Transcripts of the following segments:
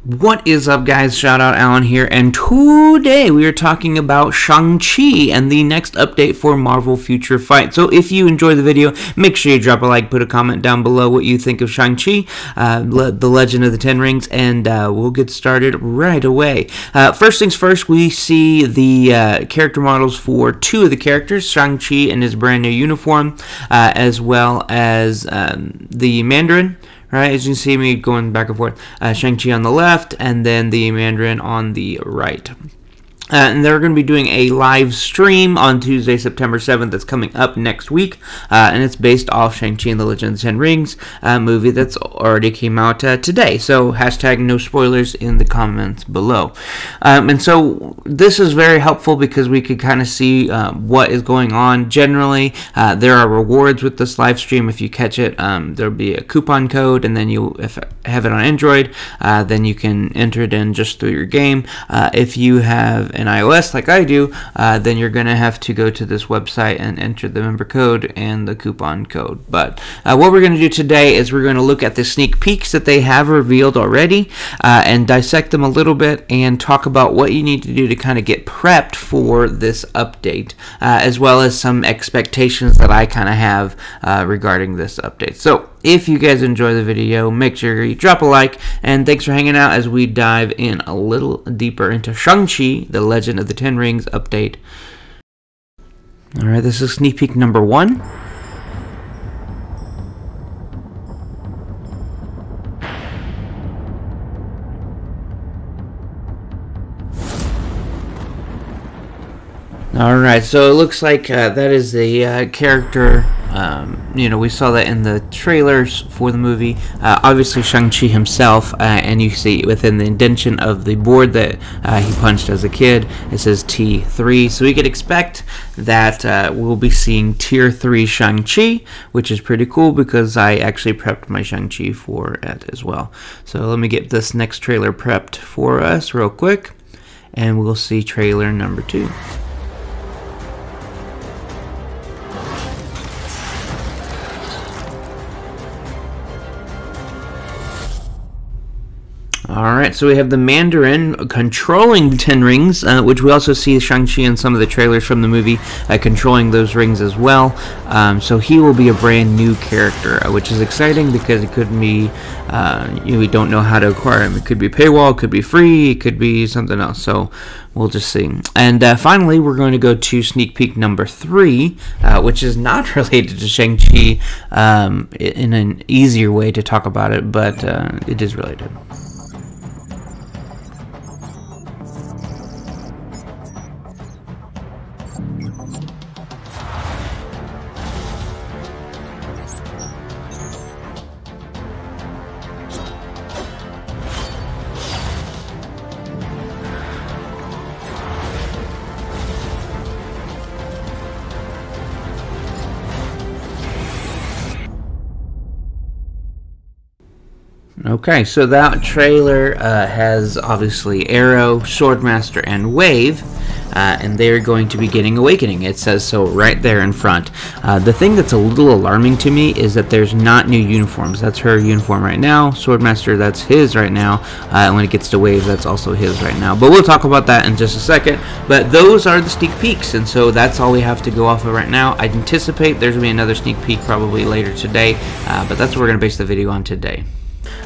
What is up, guys? Shoutoutallen here, and today we are talking about Shang Chi and the next update for Marvel Future Fight. So if you enjoy the video, make sure you drop a like, put a comment down below what you think of Shang Chi, the Legend of the Ten Rings, and we'll get started right away. First things first, we see the character models for two of the characters, Shang Chi in his brand new uniform, as well as the Mandarin. Right, as you can see me going back and forth, Shang-Chi on the left, and then the Mandarin on the right. And they're going to be doing a live stream on Tuesday, September 7th that's coming up next week. And it's based off Shang-Chi and the Legend of the Ten Rings movie that's already came out today. So hashtag no spoilers in the comments below. And so this is very helpful because we could kind of see what is going on. Generally, there are rewards with this live stream. If you catch it, there'll be a coupon code, and then if you have it on Android, then you can enter it in just through your game. If you have an iOS like I do, then you're going to have to go to this website and enter the member code and the coupon code. But what we're going to do today is we're going to look at the sneak peeks that they have revealed already and dissect them a little bit and talk about what you need to do to kind of get prepped for this update, as well as some expectations that I kind of have regarding this update. So if you guys enjoy the video, make sure you drop a like, and thanks for hanging out as we dive in a little deeper into Shang-Chi, the Legend of the Ten Rings update. Alright, this is sneak peek number 1. Alright, so it looks like that is the character. You know, we saw that in the trailers for the movie. Obviously, Shang-Chi himself, and you see within the indentation of the board that he punched as a kid, it says T3. So we could expect that we'll be seeing Tier 3 Shang-Chi, which is pretty cool because I actually prepped my Shang-Chi for it as well. So let me get this next trailer prepped for us real quick, and we'll see trailer number 2. Alright, so we have the Mandarin controlling the Ten Rings, which we also see Shang-Chi in some of the trailers from the movie controlling those rings as well. So he will be a brand new character, which is exciting because it could be, we don't know how to acquire him. It could be paywall, it could be free, it could be something else. So we'll just see. And finally, we're going to go to sneak peek number 3, which is not related to Shang-Chi in an easier way to talk about it, but it is related. Okay, so that trailer has obviously Arrow, Swordmaster, and Wave, and they're going to be getting Awakening. It says so right there in front. The thing that's a little alarming to me is that there's not new uniforms. That's her uniform right now. Swordmaster, that's his right now. And when it gets to Wave, that's also his right now. But we'll talk about that in just a second. But those are the sneak peeks, and so that's all we have to go off of right now. I anticipate there's going to be another sneak peek probably later today, but that's what we're going to base the video on today.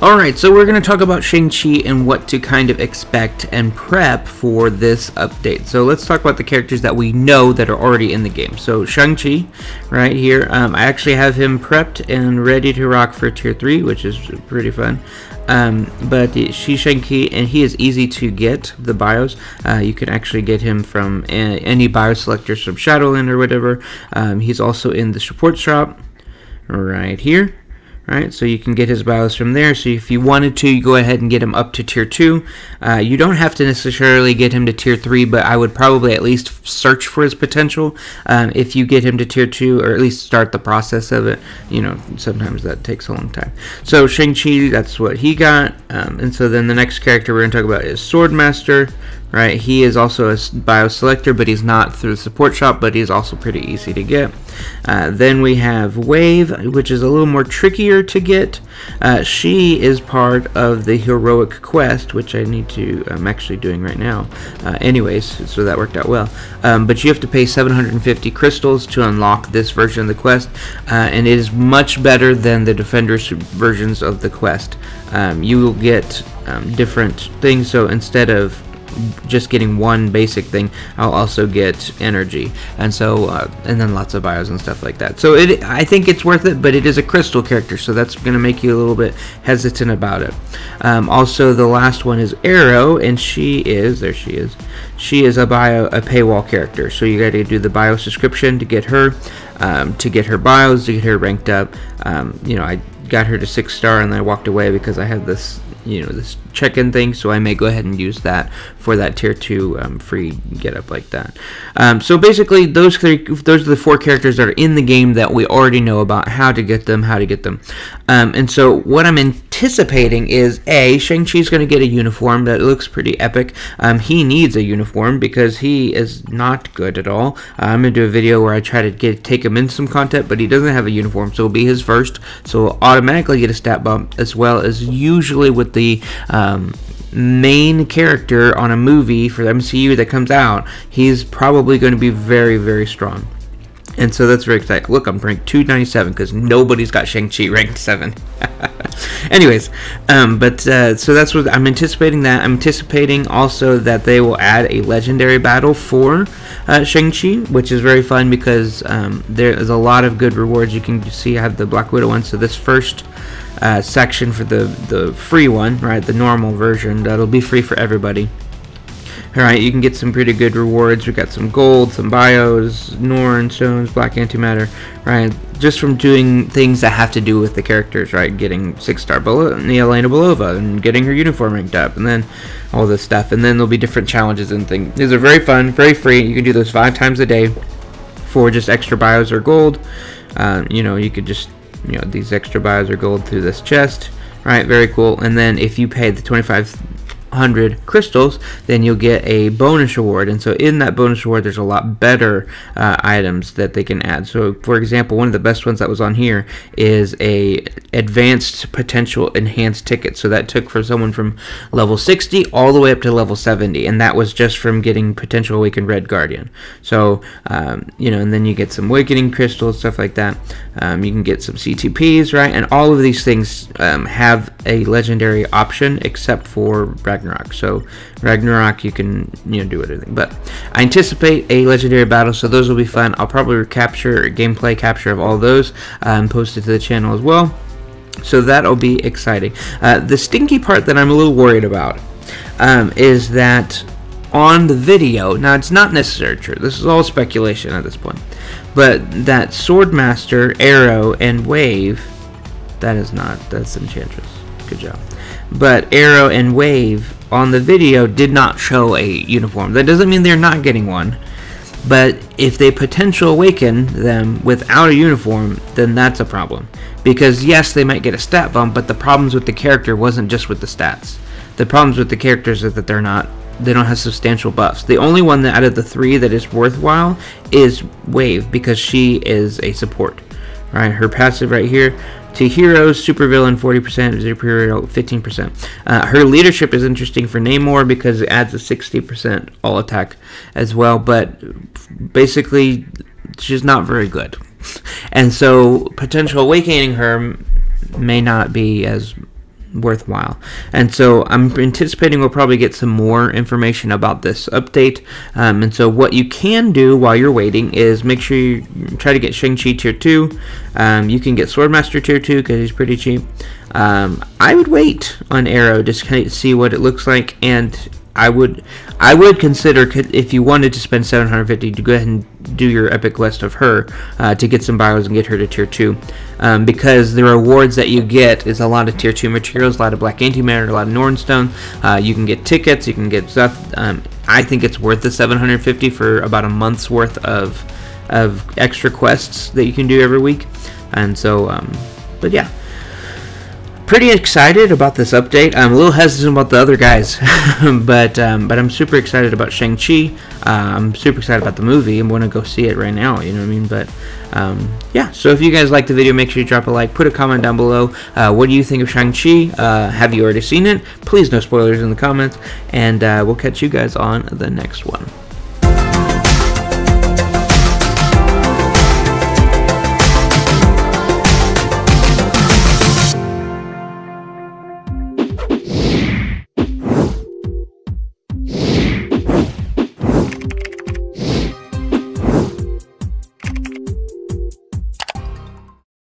Alright, so we're going to talk about Shang-Chi and what to kind of expect and prep for this update. So let's talk about the characters that we know that are already in the game. So Shang-Chi, right here, I actually have him prepped and ready to rock for Tier 3, which is pretty fun. But she's Shang-Chi, and he is easy to get, the bios. You can actually get him from any bio selectors from Shoutoutallen or whatever. He's also in the support shop right here. Right, so you can get his bios from there. So if you wanted to, you go ahead and get him up to Tier 2. You don't have to necessarily get him to Tier 3, but I would probably at least search for his potential. If you get him to Tier 2, or at least start the process of it, you know, sometimes that takes a long time. So Shang-Chi, that's what he got. And so then the next character we're going to talk about is Swordmaster, right? He is also a bio selector, but he's not through the support shop, but he's also pretty easy to get. Then we have Wave, which is a little more trickier to get. She is part of the heroic quest, which I need to, I'm actually doing right now. Anyways, so that worked out well. But you have to pay 750 crystals to unlock this version of the quest, and it is much better than the Defenders versions of the quest. You will get different things, so instead of just getting one basic thing, I'll also get energy, and so and then lots of bios and stuff like that. So I think it's worth it, but it is a crystal character, so that's going to make you a little bit hesitant about it. Also, the last one is Arrow, and she is a paywall character, so you got to do the bio subscription to get her bios, to get her ranked up. You know, I got her to 6-star, and then I walked away because I had this, you know, this check-in thing, so I may go ahead and use that for that tier 2 free get up like that. So basically those are the 4 characters that are in the game that we already know about how to get them. And so what I'm anticipating is Shang Chi's going to get a uniform that looks pretty epic. He needs a uniform because he is not good at all. I'm going to do a video where I try to take him in some content, but he doesn't have a uniform, so it'll be his first, so we'll automatically get a stat bump, as well as usually with the main character on a movie for the MCU that comes out, he's probably going to be very, very strong. And so that's very exciting. Look, I'm ranked 297 because nobody's got Shang-Chi ranked 7. Anyways, so that's what I'm anticipating. That I'm anticipating also that they will add a legendary battle for Shang-Chi, which is very fun because there is a lot of good rewards. You can see I have the Black Widow one. So this first section for the free one, right, the normal version, that'll be free for everybody. Alright, you can get some pretty good rewards. We got some gold, some bios, Norn stones, black antimatter, right? Just from doing things that have to do with the characters, right? Getting 6-star Elena Belova and getting her uniform ranked up, and then all this stuff. And then there'll be different challenges and things. These are very fun, very free. You can do those 5 times a day for just extra bios or gold. You know, you could just, you know, these extra bios or gold through this chest, right? Very cool. And then if you pay the 2,500 crystals, then you'll get a bonus reward, and so in that bonus reward there's a lot better items that they can add. So for example, one of the best ones that was on here is a advanced potential enhanced ticket. So that took for someone from level 60 all the way up to level 70, and that was just from getting potential awakened red guardian. So you know, and then you get some awakening crystals, stuff like that. You can get some CTPs, right? And all of these things have a legendary option except for Ragnarok. So Ragnarok, you can, you know, do anything. But I anticipate a legendary battle, so those will be fun. I'll probably capture gameplay capture of all those and post it to the channel as well. So that'll be exciting. The stinky part that I'm a little worried about is that on the video, now it's not necessarily true, this is all speculation at this point, but that Swordmaster, Arrow, and Wave, that's Enchantress, good job, but Arrow and Wave on the video did not show a uniform. That doesn't mean they're not getting one, but if they potential awaken them without a uniform, then that's a problem. Because yes, they might get a stat bump, but the problems with the character wasn't just with the stats. The problems with the characters is that they don't have substantial buffs. The only one that out of the 3 that is worthwhile is Wave, because she is a support. Right, her passive right here, to heroes, supervillain 40%, superhero 15%. Her leadership is interesting for Namor because it adds a 60% all attack as well, but basically she's not very good. And so potential awakening her may not be as worthwhile. And so I'm anticipating we'll probably get some more information about this update. And so what you can do while you're waiting is make sure you try to get Shang-Chi tier 2. You can get Swordmaster tier 2 because he's pretty cheap. I would wait on Arrow just kind of see what it looks like, and I would consider, if you wanted to spend 750, to go ahead and do your epic quest of her to get some bios and get her to tier 2, because the rewards that you get is a lot of tier 2 materials, a lot of black antimatter, a lot of Nornstone. You can get tickets, you can get stuff. I think it's worth the 750 for about a month's worth of extra quests that you can do every week. And so but yeah, pretty excited about this update. I'm a little hesitant about the other guys, but I'm super excited about Shang Chi. I'm super excited about the movie. I'm going to go see it right now. You know what I mean? But yeah. So if you guys liked the video, make sure you drop a like, put a comment down below. What do you think of Shang Chi? Have you already seen it? Please no spoilers in the comments, and we'll catch you guys on the next one.